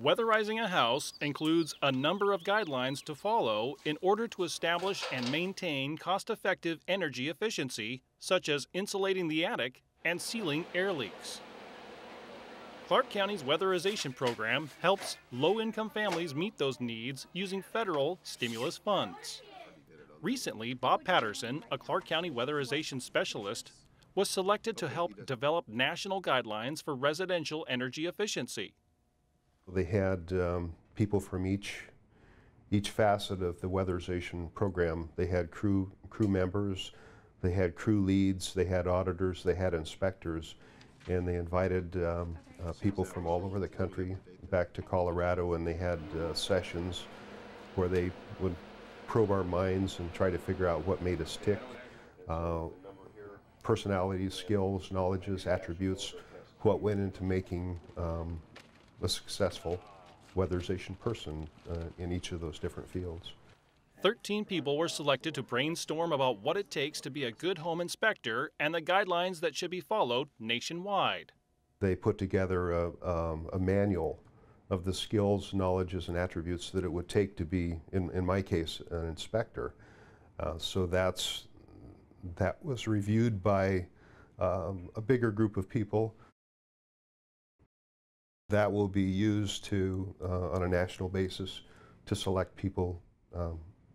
Weatherizing a house includes a number of guidelines to follow in order to establish and maintain cost-effective energy efficiency, such as insulating the attic and sealing air leaks. Clark County's Weatherization Program helps low-income families meet those needs using federal stimulus funds. Recently, Bob Patterson, a Clark County weatherization specialist, was selected to help develop national guidelines for residential energy efficiency. They had people from each facet of the weatherization program. They had crew members, they had crew leads, they had auditors, they had inspectors, and they invited people from all over the country back to Colorado, and they had sessions where they would probe our minds and try to figure out what made us tick. Personalities, skills, knowledges, attributes, what went into making a successful weatherization person in each of those different fields. 13 people were selected to brainstorm about what it takes to be a good home inspector and the guidelines that should be followed nationwide. They put together a manual of the skills, knowledges, and attributes that it would take to be, in my case, an inspector. So that was reviewed by a bigger group of people. That will be used to, on a national basis, to select people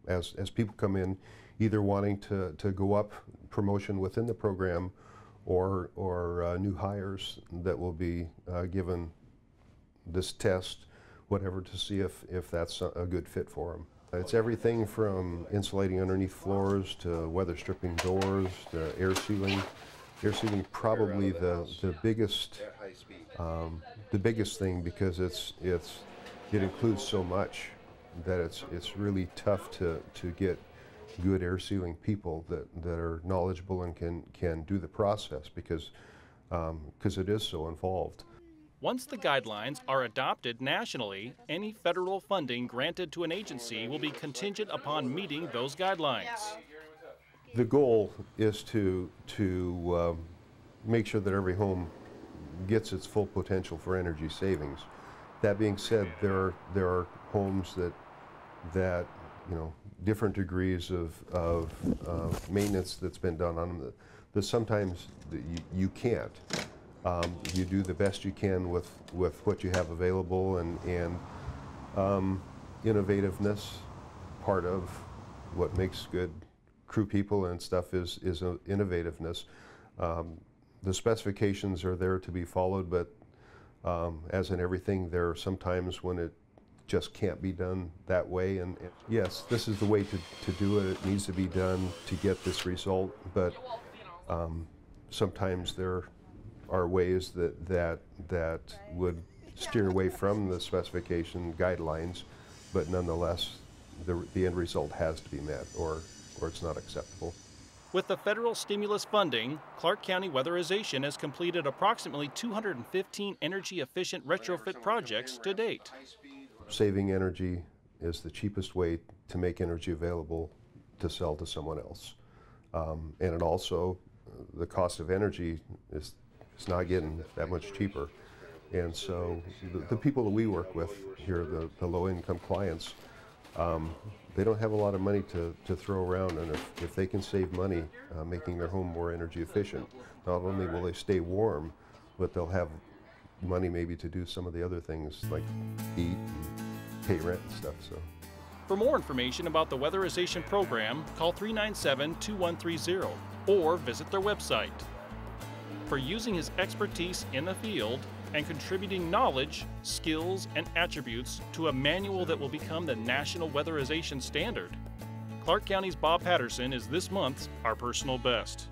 as people come in, either wanting to go up promotion within the program or new hires that will be given this test, whatever, to see if that's a good fit for them. It's everything from insulating underneath floors to weather stripping doors to air sealing. Air sealing probably the biggest thing, because it includes so much that it's really tough to get good air sealing people that are knowledgeable and can do the process, because it is so involved. Once the guidelines are adopted nationally, any federal funding granted to an agency will be contingent upon meeting those guidelines. The goal is to make sure that every home gets its full potential for energy savings. That being said, there are homes that different degrees of maintenance that's been done on them that sometimes you can't. You do the best you can with what you have available, and innovativeness, part of what makes good crew people and stuff is innovativeness. The specifications are there to be followed, but as in everything, there are some times when it just can't be done that way. And yes, this is the way to do it. It needs to be done to get this result, but sometimes there are ways that would steer away from the specification guidelines, but nonetheless, the end result has to be met, or it's not acceptable. With the federal stimulus funding, Clark County Weatherization has completed approximately 215 energy-efficient retrofit projects to date. Saving energy is the cheapest way to make energy available to sell to someone else. And it also, the cost of energy is not getting that much cheaper. And so the people that we work with here, the low-income clients, they don't have a lot of money to throw around, and if they can save money making their home more energy efficient, not only will they stay warm, but they'll have money maybe to do some of the other things like eat and pay rent and stuff. So, for more information about the Weatherization Program, call 397-2130 or visit their website. For using his expertise in the field and contributing knowledge, skills, and attributes to a manual that will become the national weatherization standard, Clark County's Bob Patterson is this month's Our Personal Best.